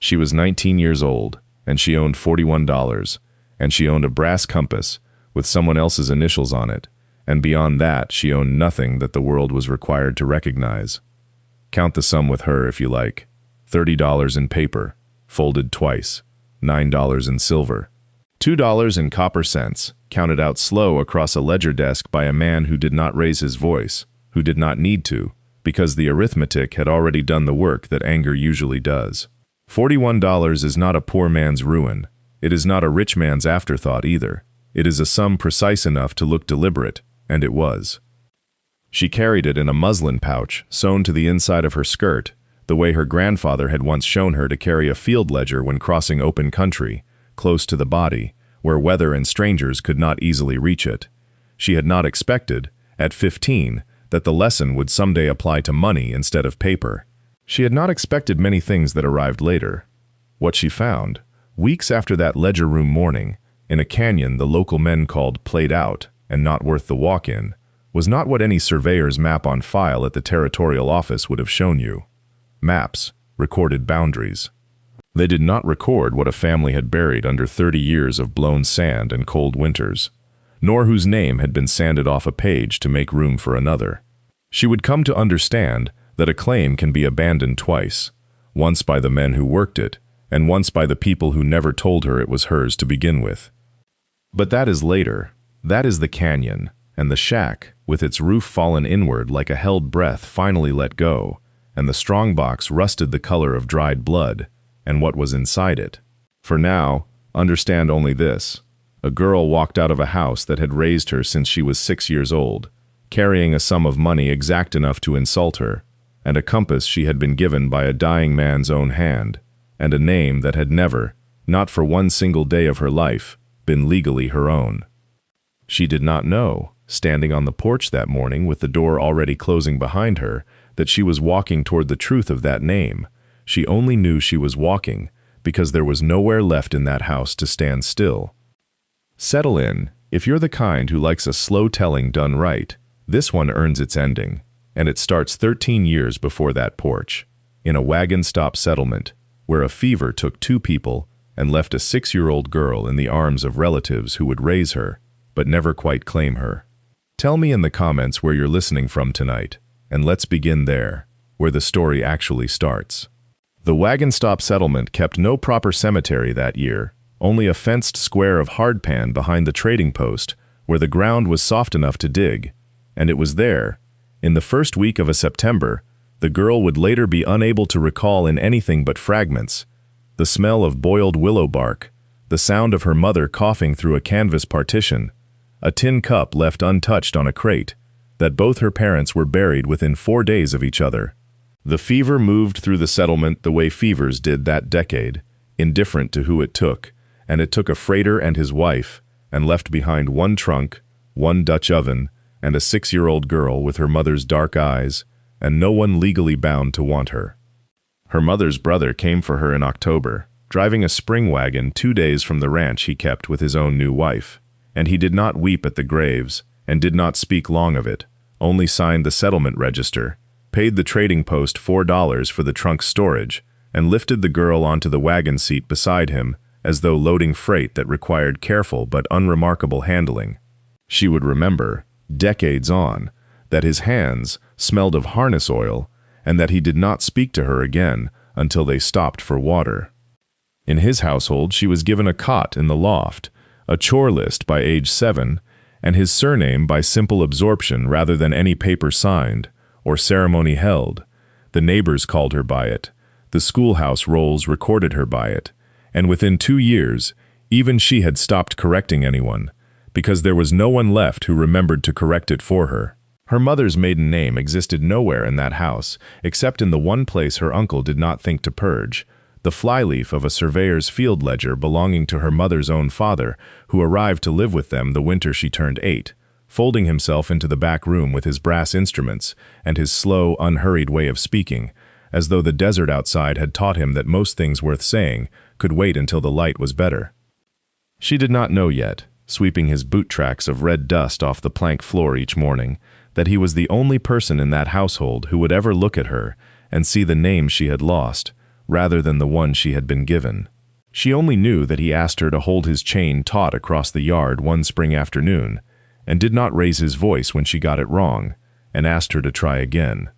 She was 19 years old, and she owned $41, and she owned a brass compass with someone else's initials on it, and beyond that she owned nothing that the world was required to recognize. Count the sum with her if you like. $30 in paper, folded twice, $9 in silver, $2 in copper cents, counted out slow across a ledger desk by a man who did not raise his voice, who did not need to, because the arithmetic had already done the work that anger usually does. $41 is not a poor man's ruin. It is not a rich man's afterthought either. It is a sum precise enough to look deliberate, and it was. She carried it in a muslin pouch sewn to the inside of her skirt, the way her grandfather had once shown her to carry a field ledger when crossing open country, close to the body, where weather and strangers could not easily reach it. She had not expected, at 15, that the lesson would someday apply to money instead of paper. She had not expected many things that arrived later. What she found, weeks after that ledger room morning, in a canyon the local men called played out and not worth the walk in, was not what any surveyor's map on file at the territorial office would have shown you. Maps recorded boundaries. They did not record what a family had buried under 30 years of blown sand and cold winters, nor whose name had been sanded off a page to make room for another. She would come to understand that a claim can be abandoned twice, once by the men who worked it, and once by the people who never told her it was hers to begin with. But that is later. That is the canyon, and the shack, with its roof fallen inward like a held breath finally let go, and the strong box rusted the color of dried blood, and what was inside it. For now, understand only this. A girl walked out of a house that had raised her since she was 6 years old, carrying a sum of money exact enough to insult her, and a compass she had been given by a dying man's own hand, and a name that had never, not for one single day of her life, been legally her own. She did not know, standing on the porch that morning with the door already closing behind her, that she was walking toward the truth of that name. She only knew she was walking, because there was nowhere left in that house to stand still. Settle in. If you're the kind who likes a slow telling done right, this one earns its ending, and it starts 13 years before that porch, in a wagon stop settlement, where a fever took 2 people and left a 6-year-old girl in the arms of relatives who would raise her, but never quite claim her. Tell me in the comments where you're listening from tonight, and let's begin there, where the story actually starts. The wagon stop settlement kept no proper cemetery that year, only a fenced square of hardpan behind the trading post, where the ground was soft enough to dig, and it was there, in the first week of September, the girl would later be unable to recall in anything but fragments, the smell of boiled willow bark, the sound of her mother coughing through a canvas partition, a tin cup left untouched on a crate, that both her parents were buried within 4 days of each other. The fever moved through the settlement the way fevers did that decade, indifferent to who it took, and it took a freighter and his wife, and left behind 1 trunk, 1 Dutch oven, and a 6-year-old girl with her mother's dark eyes, and no one legally bound to want her. Her mother's brother came for her in October, driving a spring wagon 2 days from the ranch he kept with his own new wife, and he did not weep at the graves, and did not speak long of it, only signed the settlement register, paid the trading post $4 for the trunk's storage, and lifted the girl onto the wagon seat beside him, as though loading freight that required careful but unremarkable handling. She would remember, decades on, that his hands smelled of harness oil, and that he did not speak to her again until they stopped for water. In his household she was given a cot in the loft, a chore list by age 7, and his surname by simple absorption rather than any paper signed, or ceremony held. The neighbors called her by it, the schoolhouse rolls recorded her by it, and within 2 years, even she had stopped correcting anyone, because there was no one left who remembered to correct it for her. Her mother's maiden name existed nowhere in that house, except in the one place her uncle did not think to purge, the flyleaf of a surveyor's field ledger belonging to her mother's own father, who arrived to live with them the winter she turned 8, folding himself into the back room with his brass instruments and his slow, unhurried way of speaking, as though the desert outside had taught him that most things worth saying could wait until the light was better. She did not know yet, sweeping his boot tracks of red dust off the plank floor each morning, that he was the only person in that household who would ever look at her and see the name she had lost, rather than the one she had been given. She only knew that he asked her to hold his chain taut across the yard one spring afternoon, and did not raise his voice when she got it wrong, and asked her to try again.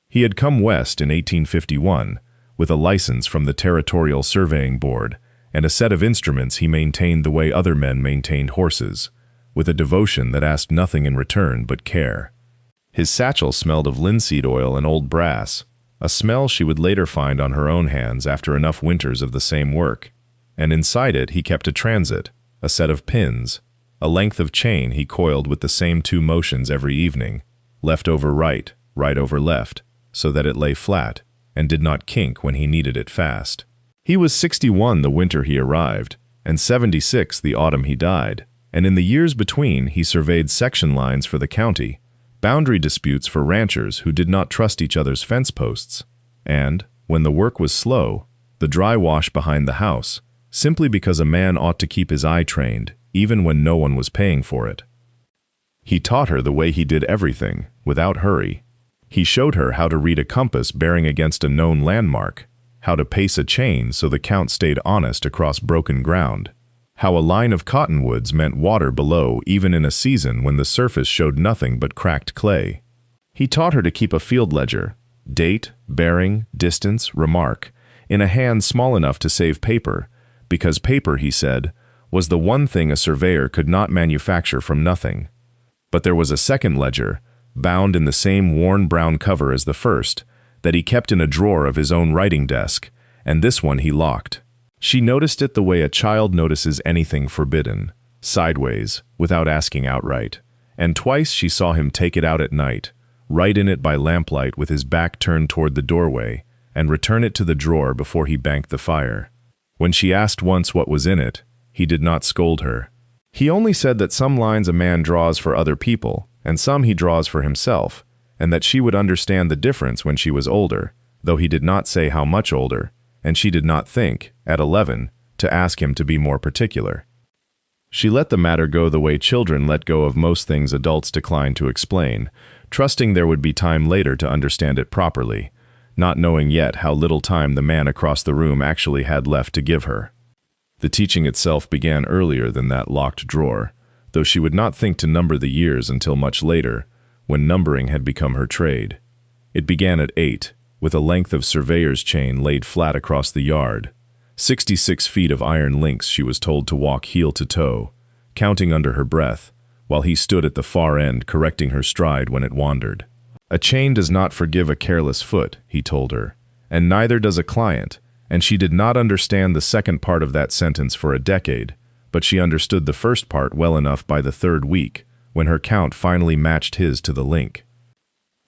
He had come west in 1851, with a license from the Territorial Surveying Board, and a set of instruments he maintained the way other men maintained horses, with a devotion that asked nothing in return but care. His satchel smelled of linseed oil and old brass, a smell she would later find on her own hands after enough winters of the same work, and inside it he kept a transit, a set of pins, a length of chain he coiled with the same 2 motions every evening, left over right, right over left, so that it lay flat, and did not kink when he needed it fast. He was 61 the winter he arrived, and 76 the autumn he died, and in the years between he surveyed section lines for the county, boundary disputes for ranchers who did not trust each other's fence posts, and, when the work was slow, the dry wash behind the house, simply because a man ought to keep his eye trained, even when no one was paying for it. He taught her the way he did everything, without hurry. He showed her how to read a compass bearing against a known landmark, how to pace a chain so the count stayed honest across broken ground, how a line of cottonwoods meant water below even in a season when the surface showed nothing but cracked clay. He taught her to keep a field ledger, date, bearing, distance, remark, in a hand small enough to save paper, because paper, he said, was the one thing a surveyor could not manufacture from nothing. But there was a second ledger, bound in the same worn brown cover as the first, that he kept in a drawer of his own writing desk, and this one he locked. She noticed it the way a child notices anything forbidden, sideways, without asking outright, and twice she saw him take it out at night, write in it by lamplight with his back turned toward the doorway, and return it to the drawer before he banked the fire. When she asked once what was in it, he did not scold her. He only said that some lines a man draws for other people, and some he draws for himself, and that she would understand the difference when she was older, though he did not say how much older, and she did not think, at 11, to ask him to be more particular. She let the matter go the way children let go of most things adults decline to explain, trusting there would be time later to understand it properly, not knowing yet how little time the man across the room actually had left to give her. The teaching itself began earlier than that locked drawer, though she would not think to number the years until much later, when numbering had become her trade. It began at 8, with a length of surveyor's chain laid flat across the yard, 66 feet of iron links she was told to walk heel to toe, counting under her breath, while he stood at the far end correcting her stride when it wandered. A chain does not forgive a careless foot, he told her, and neither does a client, and she did not understand the second part of that sentence for a decade, but she understood the first part well enough by the 3rd week, when her count finally matched his to the link.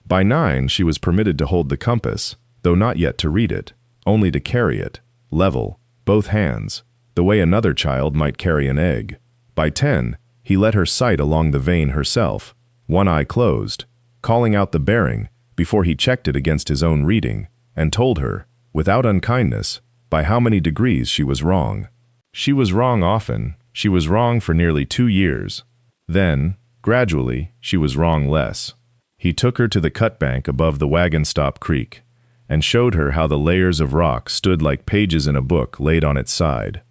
By 9 she was permitted to hold the compass, though not yet to read it, only to carry it, level, both hands, the way another child might carry an egg. By 10 he let her sight along the vein herself, one eye closed, calling out the bearing before he checked it against his own reading, and told her, without unkindness, by how many degrees she was wrong. She was wrong often. She was wrong for nearly 2 years. Then, gradually, she was wrong less. He took her to the cut bank above the Wagon Stop Creek, and showed her how the layers of rock stood like pages in a book laid on its side,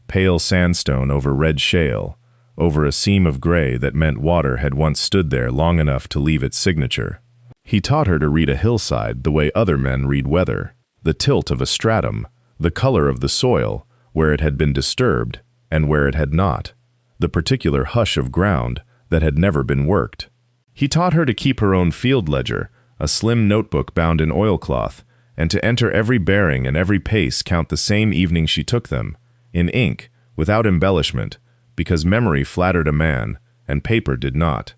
pale sandstone over red shale, over a seam of gray that meant water had once stood there long enough to leave its signature. He taught her to read a hillside the way other men read weather, the tilt of a stratum, the color of the soil, where it had been disturbed and where it had not, the particular hush of ground that had never been worked. He taught her to keep her own field ledger, a slim notebook bound in oilcloth, and to enter every bearing and every pace count the same evening she took them, in ink, without embellishment, because memory flattered a man, and paper did not.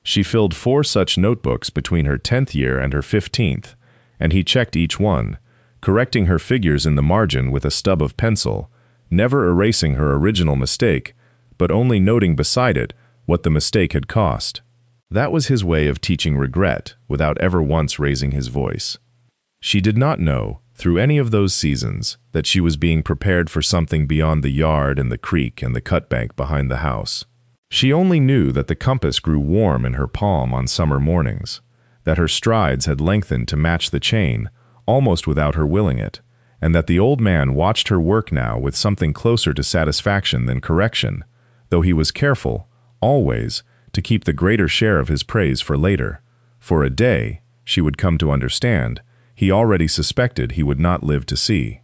She filled 4 such notebooks between her 10th year and her 15th, and he checked each one, correcting her figures in the margin with a stub of pencil, never erasing her original mistake, but only noting beside it what the mistake had cost. That was his way of teaching regret without ever once raising his voice. She did not know, through any of those seasons, that she was being prepared for something beyond the yard and the creek and the cut bank behind the house. She only knew that the compass grew warm in her palm on summer mornings, that her strides had lengthened to match the chain, almost without her willing it, and that the old man watched her work now with something closer to satisfaction than correction, though he was careful, always, to keep the greater share of his praise for later. For a day, she would come to understand, he already suspected he would not live to see.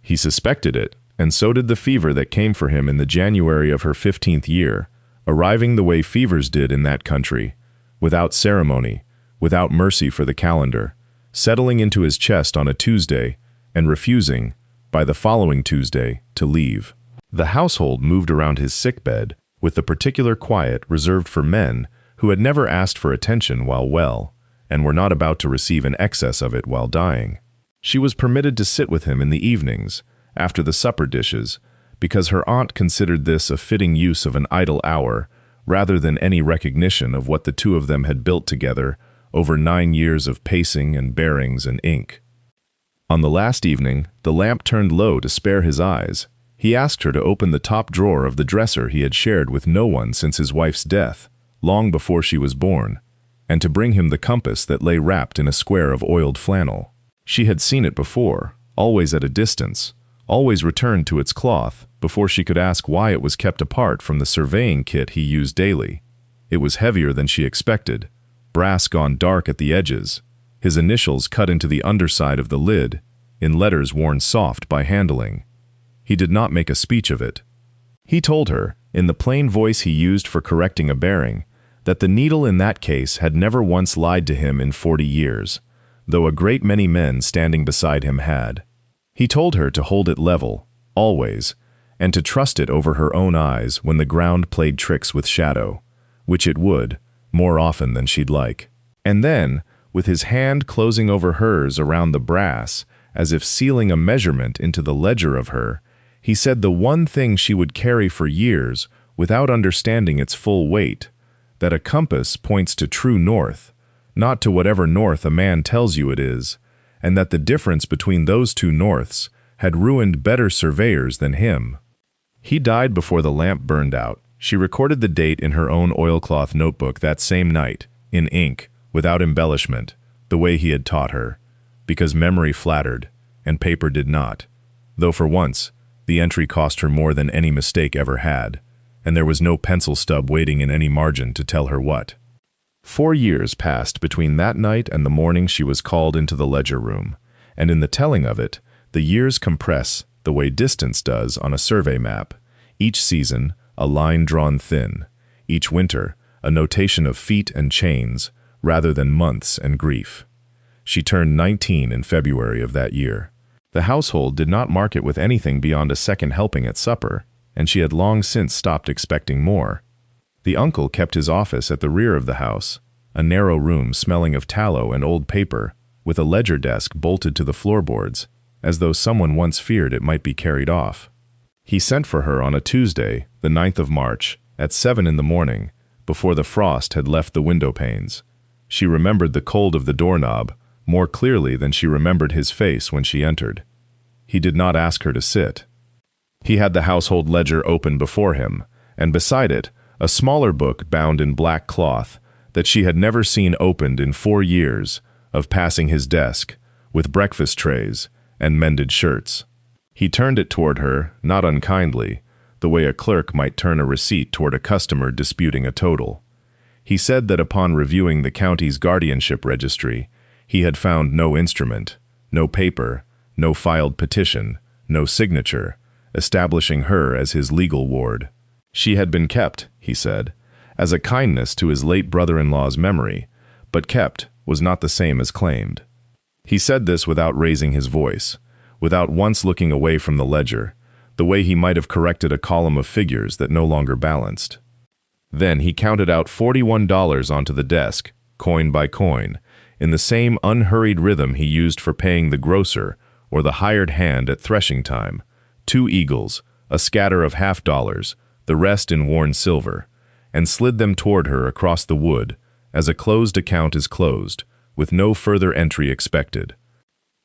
He suspected it, and so did the fever that came for him in the January of her 15th year, arriving the way fevers did in that country, without ceremony, without mercy for the calendar, settling into his chest on a Tuesday, and refusing, by the following Tuesday, to leave. The household moved around his sickbed with the particular quiet reserved for men who had never asked for attention while well, and were not about to receive an excess of it while dying. She was permitted to sit with him in the evenings, after the supper dishes, because her aunt considered this a fitting use of an idle hour, rather than any recognition of what the two of them had built together over 9 years of pacing and bearings and ink. On the last evening, the lamp turned low to spare his eyes. He asked her to open the top drawer of the dresser he had shared with no one since his wife's death, long before she was born, and to bring him the compass that lay wrapped in a square of oiled flannel. She had seen it before, always at a distance, always returned to its cloth before she could ask why it was kept apart from the surveying kit he used daily. It was heavier than she expected, brass gone dark at the edges, his initials cut into the underside of the lid, in letters worn soft by handling. He did not make a speech of it. He told her, in the plain voice he used for correcting a bearing, that the needle in that case had never once lied to him in 40 years, though a great many men standing beside him had. He told her to hold it level, always, and to trust it over her own eyes when the ground played tricks with shadow, which it would, more often than she'd like. And then, with his hand closing over hers around the brass, as if sealing a measurement into the ledger of her, he said the one thing she would carry for years without understanding its full weight, that a compass points to true north, not to whatever north a man tells you it is, and that the difference between those two norths had ruined better surveyors than him. He died before the lamp burned out. She recorded the date in her own oilcloth notebook that same night, in ink, without embellishment, the way he had taught her, because memory flattered, and paper did not, though for once, the entry cost her more than any mistake ever had, and there was no pencil stub waiting in any margin to tell her what. 4 years passed between that night and the morning she was called into the ledger room, and in the telling of it, the years compress the way distance does on a survey map, each season a line drawn thin, each winter a notation of feet and chains rather than months and grief. She turned 19 in February of that year. The household did not mark it with anything beyond a second helping at supper, and she had long since stopped expecting more. The uncle kept his office at the rear of the house, a narrow room smelling of tallow and old paper, with a ledger desk bolted to the floorboards, as though someone once feared it might be carried off. He sent for her on a Tuesday, the 9th of March, at 7 in the morning, before the frost had left the window panes. She remembered the cold of the doorknob more clearly than she remembered his face when she entered. He did not ask her to sit. He had the household ledger open before him, and beside it, a smaller book bound in black cloth that she had never seen opened in 4 years of passing his desk, with breakfast trays and mended shirts. He turned it toward her, not unkindly, the way a clerk might turn a receipt toward a customer disputing a total. He said that upon reviewing the county's guardianship registry, he had found no instrument, no paper, no filed petition, no signature, establishing her as his legal ward. She had been kept, he said, as a kindness to his late brother-in-law's memory, but kept was not the same as claimed. He said this without raising his voice, without once looking away from the ledger, the way he might have corrected a column of figures that no longer balanced. Then he counted out $41 onto the desk, coin by coin, in the same unhurried rhythm he used for paying the grocer or the hired hand at threshing time, 2 eagles, a scatter of $50, the rest in worn silver, and slid them toward her across the wood, as a closed account is closed, with no further entry expected.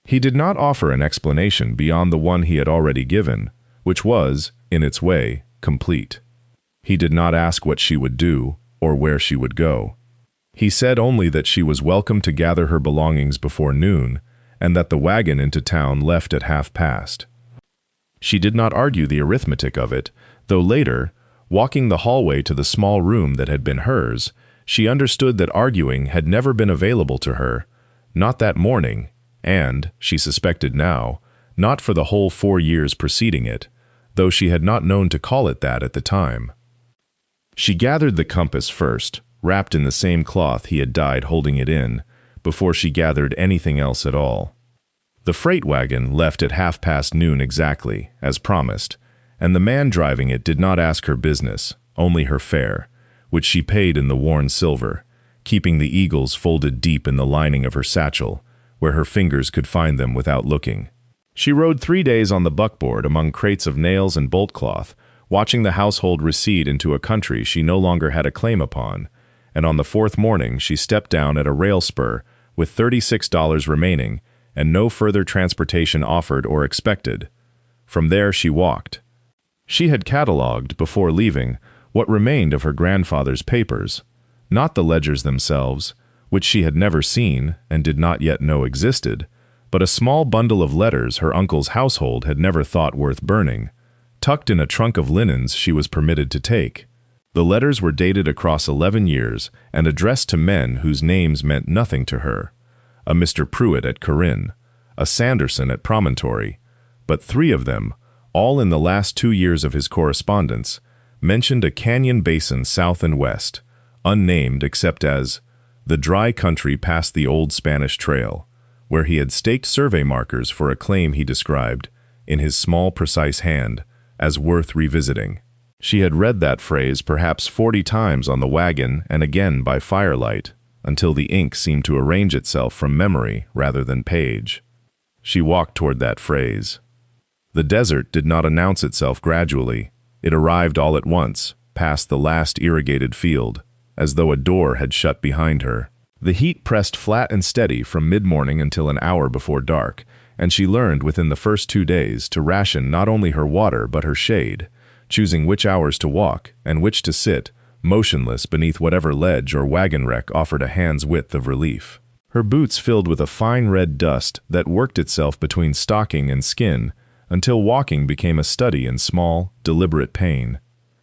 He did not offer an explanation beyond the one he had already given, which was, in its way, complete. He did not ask what she would do, or where she would go. He said only that she was welcome to gather her belongings before noon, and that the wagon into town left at past. She did not argue the arithmetic of it, though later, walking the hallway to the small room that had been hers, she understood that arguing had never been available to her, not that morning, and, she suspected now, not for the whole 4 years preceding it, though she had not known to call it that at the time. She gathered the compass first, wrapped in the same cloth he had died holding it in, before she gathered anything else at all. The freight wagon left at past noon exactly, as promised, and the man driving it did not ask her business, only her fare, which she paid in the worn silver, keeping the eagles folded deep in the lining of her satchel, where her fingers could find them without looking. She rode 3 days on the buckboard among crates of nails and bolt cloth, watching the household recede into a country she no longer had a claim upon, and on the 4th morning she stepped down at a rail spur with $36 remaining and no further transportation offered or expected. From there she walked. She had catalogued, before leaving, what remained of her grandfather's papers, not the ledgers themselves, which she had never seen and did not yet know existed, but a small bundle of letters her uncle's household had never thought worth burning, tucked in a trunk of linens she was permitted to take. The letters were dated across 11 years and addressed to men whose names meant nothing to her: a Mr. Pruitt at Corinne, a Sanderson at Promontory, but 3 of them, all in the last 2 years of his correspondence, mentioned a canyon basin south and west, unnamed except as the dry country past the old Spanish Trail, where he had staked survey markers for a claim he described, in his small precise hand, as worth revisiting. She had read that phrase perhaps 40 times on the wagon and again by firelight, until the ink seemed to arrange itself from memory rather than page. She walked toward that phrase. The desert did not announce itself gradually. It arrived all at once, past the last irrigated field, as though a door had shut behind her. The heat pressed flat and steady from mid-morning until an hour before dark, and she learned within the first 2 days to ration not only her water but her shade, choosing which hours to walk and which to sit, motionless beneath whatever ledge or wagon wreck offered a hand's width of relief. Her boots filled with a fine red dust that worked itself between stocking and skin until walking became a study in small, deliberate pain.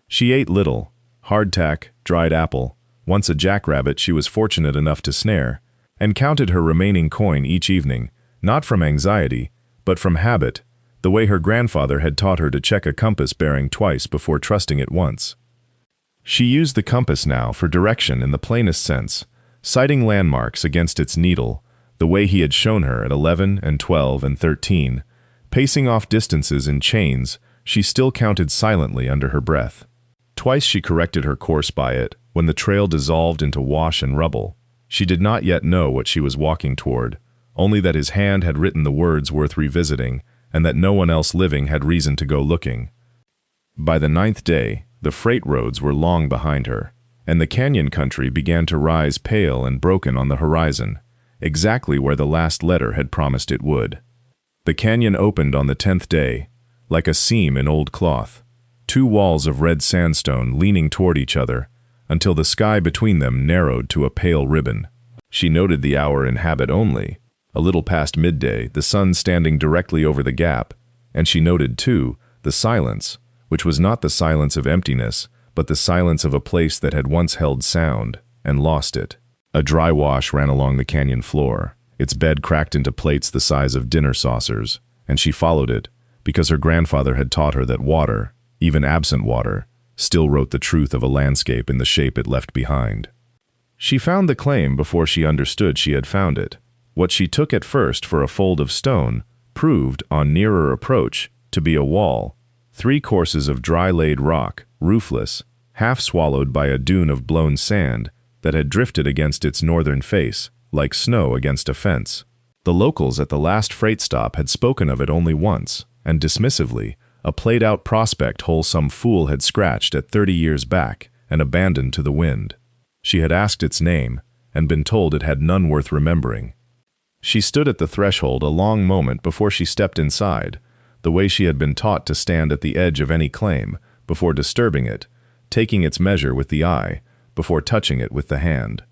She ate little: hardtack, dried apple, once a jackrabbit she was fortunate enough to snare, and counted her remaining coin each evening, not from anxiety, but from habit, the way her grandfather had taught her to check a compass bearing twice before trusting it once. She used the compass now for direction in the plainest sense, sighting landmarks against its needle, the way he had shown her at 11 and 12 and 13. Pacing off distances in chains, she still counted silently under her breath. Twice she corrected her course by it, when the trail dissolved into wash and rubble. She did not yet know what she was walking toward, only that his hand had written the words worth revisiting, and that no one else living had reason to go looking. By the 9th day, the freight roads were long behind her, and the canyon country began to rise pale and broken on the horizon, exactly where the last letter had promised it would. The canyon opened on the 10th day, like a seam in old cloth, 2 walls of red sandstone leaning toward each other, until the sky between them narrowed to a pale ribbon. She noted the hour in habit only, a little past midday, the sun standing directly over the gap, and she noted, too, the silence, which was not the silence of emptiness, but the silence of a place that had once held sound, and lost it. A dry wash ran along the canyon floor, its bed cracked into plates the size of dinner saucers, and she followed it, because her grandfather had taught her that water, even absent water, still wrote the truth of a landscape in the shape it left behind. She found the claim before she understood she had found it. What she took at first for a fold of stone proved, on nearer approach, to be a wall, 3 courses of dry-laid rock, roofless, half swallowed by a dune of blown sand that had drifted against its northern face, like snow against a fence. The locals at the last freight stop had spoken of it only once, and dismissively, a played-out prospect hole some fool had scratched at 30 years back and abandoned to the wind. She had asked its name, and been told it had none worth remembering. She stood at the threshold a long moment before she stepped inside, the way she had been taught to stand at the edge of any claim, before disturbing it, taking its measure with the eye, before touching it with the hand.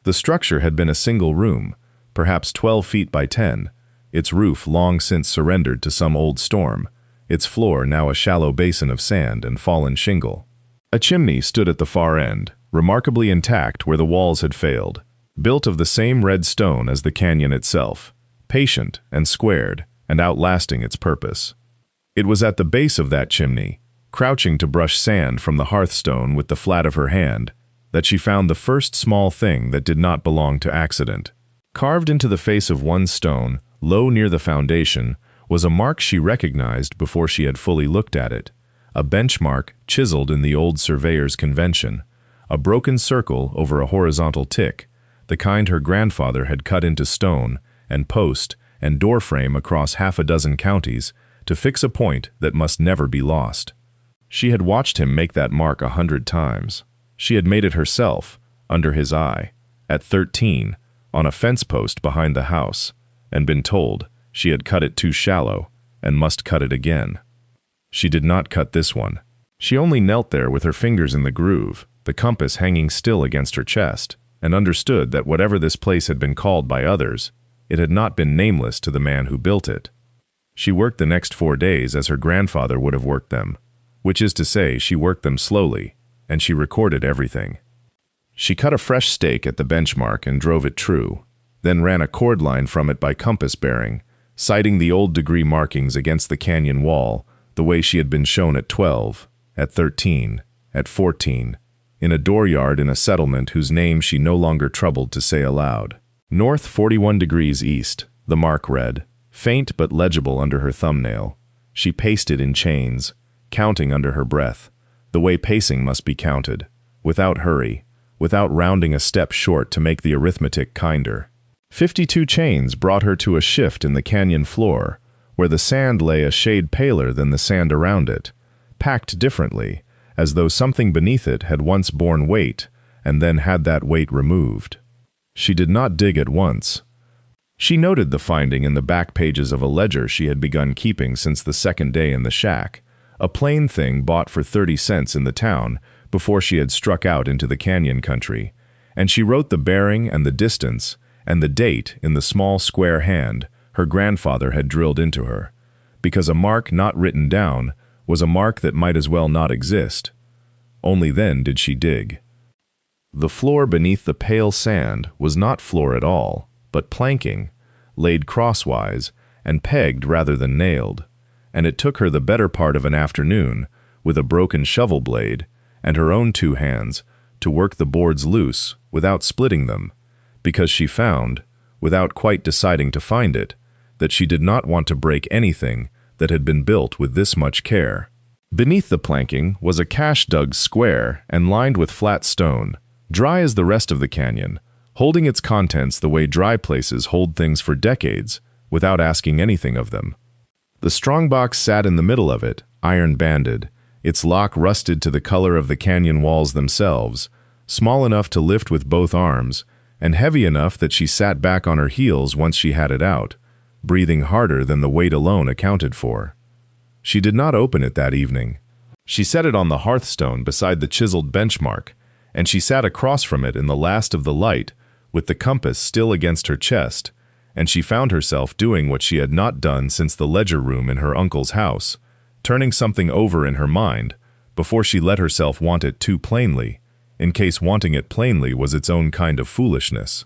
The structure had been a single room, perhaps 12 feet by 10, its roof long since surrendered to some old storm, its floor now a shallow basin of sand and fallen shingle. A chimney stood at the far end, remarkably intact where the walls had failed, built of the same red stone as the canyon itself, patient and squared and outlasting its purpose. It was at the base of that chimney, crouching to brush sand from the hearthstone with the flat of her hand, that she found the first small thing that did not belong to accident. Carved into the face of one stone, low near the foundation, was a mark she recognized before she had fully looked at it, a benchmark chiseled in the old surveyor's convention, a broken circle over a horizontal tick, the kind her grandfather had cut into stone and post and doorframe across half a dozen counties to fix a point that must never be lost. She had watched him make that mark 100 times. She had made it herself, under his eye, at 13, on a fence post behind the house, and been told she had cut it too shallow and must cut it again. She did not cut this one. She only knelt there with her fingers in the groove, the compass hanging still against her chest, and understood that whatever this place had been called by others, it had not been nameless to the man who built it. She worked the next 4 days as her grandfather would have worked them, which is to say she worked them slowly, and she recorded everything. She cut a fresh stake at the benchmark and drove it true, then ran a cord line from it by compass bearing, citing the old degree markings against the canyon wall the way she had been shown at 12, at 13, at 14, in a dooryard in a settlement whose name she no longer troubled to say aloud. North 41 degrees east, the mark read, faint but legible under her thumbnail. She paced it in chains, counting under her breath, the way pacing must be counted, without hurry, without rounding a step short to make the arithmetic kinder. 52 chains brought her to a shift in the canyon floor, where the sand lay a shade paler than the sand around it, packed differently, as though something beneath it had once borne weight and then had that weight removed. She did not dig at once. She noted the finding in the back pages of a ledger she had begun keeping since the second day in the shack, a plain thing bought for 30 cents in the town before she had struck out into the canyon country, and she wrote the bearing and the distance and the date in the small square hand her grandfather had drilled into her, because a mark not written down was a mark that might as well not exist. Only then did she dig. The floor beneath the pale sand was not floor at all, but planking, laid crosswise and pegged rather than nailed, and it took her the better part of an afternoon, with a broken shovel blade and her own 2 hands, to work the boards loose without splitting them, because she found, without quite deciding to find it, that she did not want to break anything that had been built with this much care. Beneath the planking was a cache dug square and lined with flat stone, dry as the rest of the canyon, holding its contents the way dry places hold things for decades, without asking anything of them. The strongbox sat in the middle of it, iron-banded, its lock rusted to the color of the canyon walls themselves, small enough to lift with both arms, and heavy enough that she sat back on her heels once she had it out, breathing harder than the weight alone accounted for. She did not open it that evening. She set it on the hearthstone beside the chiseled benchmark, and she sat across from it in the last of the light, with the compass still against her chest, and she found herself doing what she had not done since the ledger room in her uncle's house, turning something over in her mind, before she let herself want it too plainly, in case wanting it plainly was its own kind of foolishness.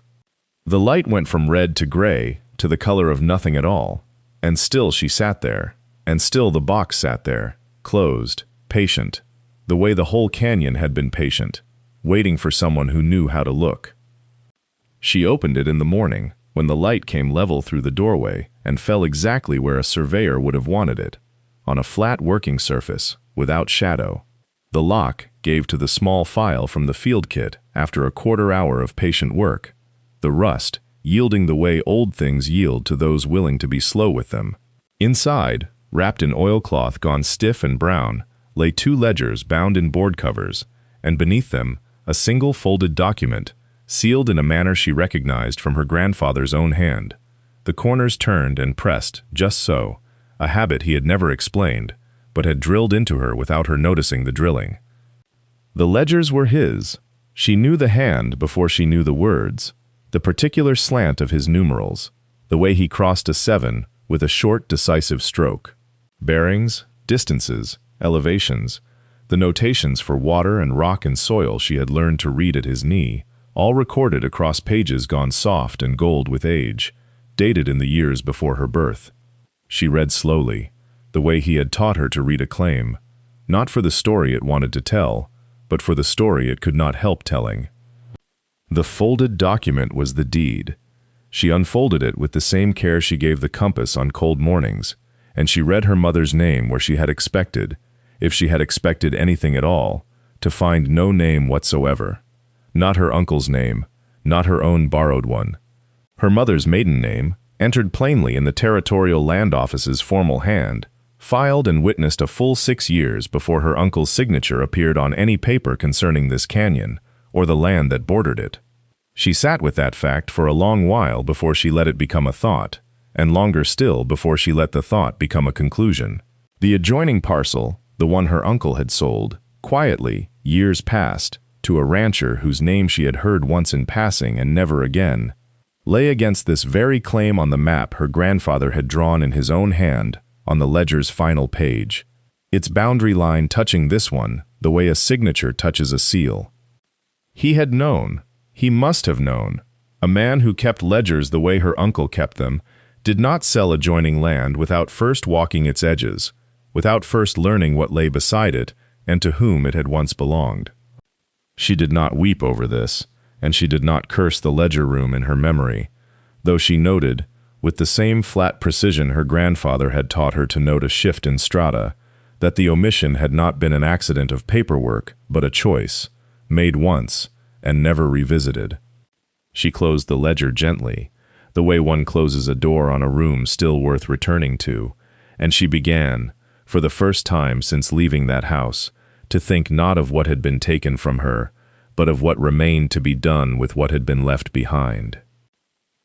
The light went from red to gray, to the color of nothing at all, and still she sat there, and still the box sat there, closed, patient, the way the whole canyon had been patient, waiting for someone who knew how to look. She opened it in the morning, when the light came level through the doorway and fell exactly where a surveyor would have wanted it, on a flat working surface, without shadow. The lock gave to the small file from the field kit after a quarter hour of patient work, the rust yielding the way old things yield to those willing to be slow with them. Inside, wrapped in oilcloth gone stiff and brown, lay 2 ledgers bound in board covers, and beneath them a single folded document, sealed in a manner she recognized from her grandfather's own hand, the corners turned and pressed just so, a habit he had never explained, but had drilled into her without her noticing the drilling. The ledgers were his. She knew the hand before she knew the words, the particular slant of his numerals, the way he crossed a 7 with a short, decisive stroke. Bearings, distances, elevations, the notations for water and rock and soil she had learned to read at his knee, all recorded across pages gone soft and gold with age, dated in the years before her birth. She read slowly, the way he had taught her to read a claim, not for the story it wanted to tell, but for the story it could not help telling. The folded document was the deed. She unfolded it with the same care she gave the compass on cold mornings, and she read her mother's name where she had expected, if she had expected anything at all, to find no name whatsoever. Not her uncle's name, not her own borrowed one. Her mother's maiden name, entered plainly in the Territorial Land Office's formal hand, filed and witnessed a full 6 years before her uncle's signature appeared on any paper concerning this canyon, or the land that bordered it. She sat with that fact for a long while before she let it become a thought, and longer still before she let the thought become a conclusion. The adjoining parcel, the one her uncle had sold, quietly, years past, to a rancher whose name she had heard once in passing and never again, lay against this very claim on the map her grandfather had drawn in his own hand on the ledger's final page, its boundary line touching this one the way a signature touches a seal. He had known, he must have known. A man who kept ledgers the way her uncle kept them did not sell adjoining land without first walking its edges, without first learning what lay beside it and to whom it had once belonged. She did not weep over this, and she did not curse the ledger room in her memory, though she noted, with the same flat precision her grandfather had taught her to note a shift in strata, that the omission had not been an accident of paperwork, but a choice, made once, and never revisited. She closed the ledger gently, the way one closes a door on a room still worth returning to, and she began, for the first time since leaving that house, to think not of what had been taken from her, but of what remained to be done with what had been left behind.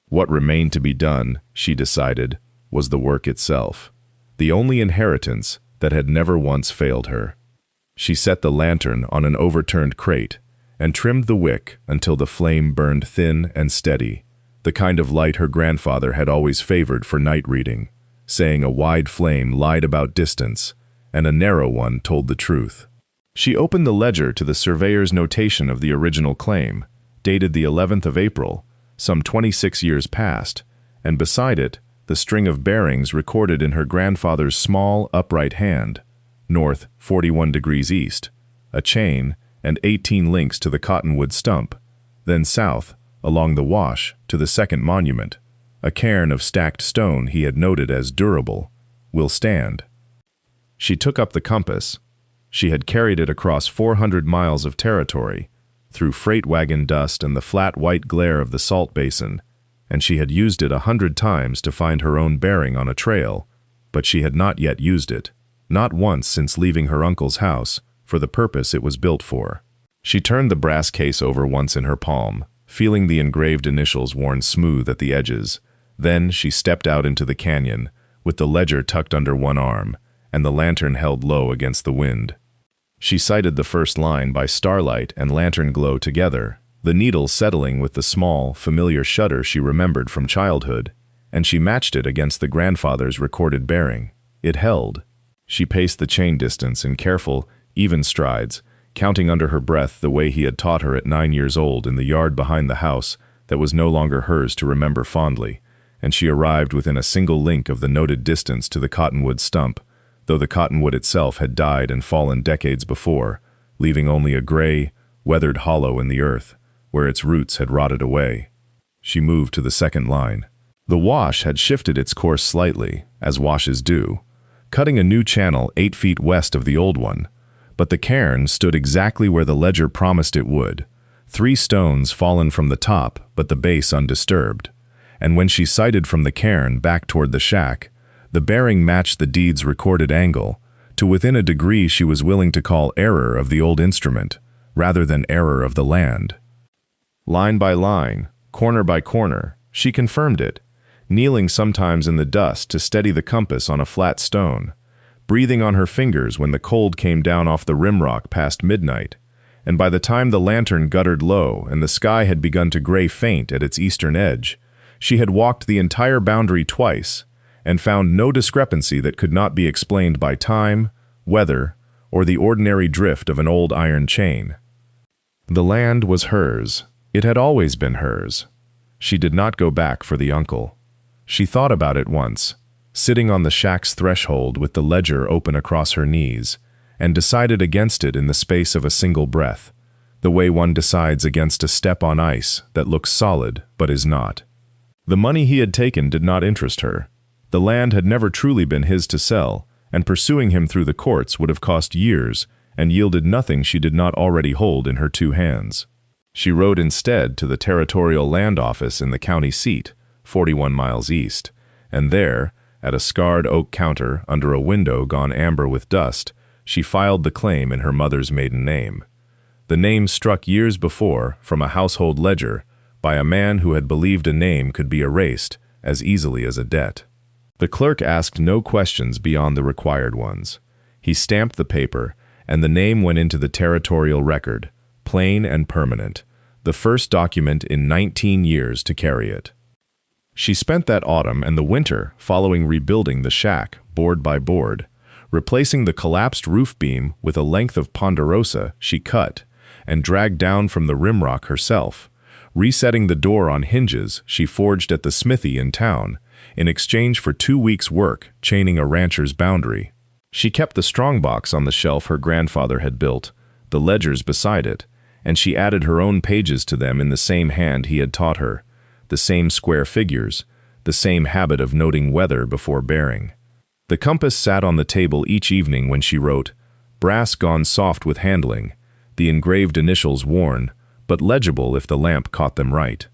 What remained to be done, she decided, was the work itself, the only inheritance that had never once failed her. She set the lantern on an overturned crate and trimmed the wick until the flame burned thin and steady, the kind of light her grandfather had always favored for night reading, saying a wide flame lied about distance, and a narrow one told the truth. She opened the ledger to the surveyor's notation of the original claim, dated the 11th of April, some 26 years past, and beside it, the string of bearings recorded in her grandfather's small, upright hand, north 41 degrees east, a chain, and 18 links to the cottonwood stump, then south, along the wash, to the second monument, a cairn of stacked stone he had noted as durable, will stand. She took up the compass. She had carried it across 400 miles of territory, through freight wagon dust and the flat white glare of the salt basin, and she had used it 100 times to find her own bearing on a trail, but she had not yet used it, not once since leaving her uncle's house, for the purpose it was built for. She turned the brass case over once in her palm, feeling the engraved initials worn smooth at the edges. Then she stepped out into the canyon, with the ledger tucked under one arm, and the lantern held low against the wind. She sighted the first line by starlight and lantern glow together, the needle settling with the small, familiar shudder she remembered from childhood, and she matched it against the grandfather's recorded bearing. It held. She paced the chain distance in careful, even strides, counting under her breath the way he had taught her at 9 years old in the yard behind the house that was no longer hers to remember fondly, and she arrived within a single link of the noted distance to the cottonwood stump, though the cottonwood itself had died and fallen decades before, leaving only a gray, weathered hollow in the earth, where its roots had rotted away. She moved to the second line. The wash had shifted its course slightly, as washes do, cutting a new channel 8 feet west of the old one, but the cairn stood exactly where the ledger promised it would, 3 stones fallen from the top but the base undisturbed, and when she sighted from the cairn back toward the shack, the bearing matched the deed's recorded angle, to within a degree she was willing to call error of the old instrument, rather than error of the land. Line by line, corner by corner, she confirmed it, kneeling sometimes in the dust to steady the compass on a flat stone, breathing on her fingers when the cold came down off the rimrock past midnight, and by the time the lantern guttered low and the sky had begun to gray faint at its eastern edge, She had walked the entire boundary twice, and found no discrepancy that could not be explained by time, weather, or the ordinary drift of an old iron chain. The land was hers. It had always been hers. She did not go back for the uncle. She thought about it once, sitting on the shack's threshold with the ledger open across her knees, and decided against it in the space of a single breath, the way one decides against a step on ice that looks solid but is not. The money he had taken did not interest her. The land had never truly been his to sell, and pursuing him through the courts would have cost years and yielded nothing she did not already hold in her two hands. She rode instead to the territorial land office in the county seat, 41 miles east, and there, at a scarred oak counter under a window gone amber with dust, she filed the claim in her mother's maiden name. The name struck years before from a household ledger by a man who had believed a name could be erased as easily as a debt. The clerk asked no questions beyond the required ones. He stamped the paper, and the name went into the territorial record, plain and permanent, the first document in 19 years to carry it. She spent that autumn and the winter following rebuilding the shack, board by board, replacing the collapsed roof beam with a length of ponderosa she cut and dragged down from the rimrock herself, resetting the door on hinges she forged at the smithy in town, in exchange for 2 weeks' work chaining a rancher's boundary. She kept the strongbox on the shelf her grandfather had built, the ledgers beside it, and she added her own pages to them in the same hand he had taught her, the same square figures, the same habit of noting weather before bearing. The compass sat on the table each evening when she wrote, brass gone soft with handling, the engraved initials worn, but legible if the lamp caught them right.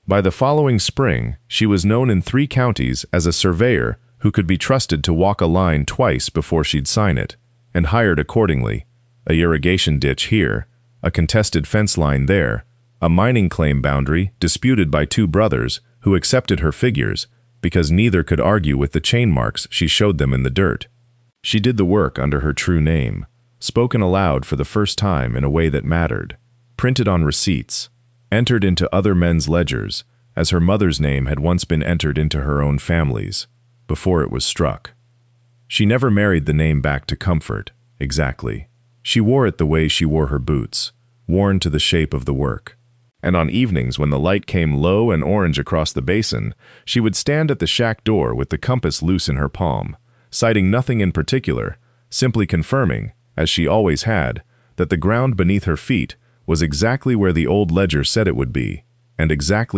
By the following spring, she was known in 3 counties as a surveyor who could be trusted to walk a line twice before she'd sign it, and hired accordingly, a irrigation ditch here, a contested fence line there, a mining claim boundary disputed by 2 brothers who accepted her figures because neither could argue with the chain marks she showed them in the dirt. She did the work under her true name, spoken aloud for the first time in a way that mattered, printed on receipts, entered into other men's ledgers, as her mother's name had once been entered into her own family's, before it was struck. She never married the name back to comfort, exactly. She wore it the way she wore her boots, worn to the shape of the work. And on evenings when the light came low and orange across the basin, she would stand at the shack door with the compass loose in her palm, citing nothing in particular, simply confirming, as she always had, that the ground beneath her feet was exactly where the old ledger said it would be, and exactly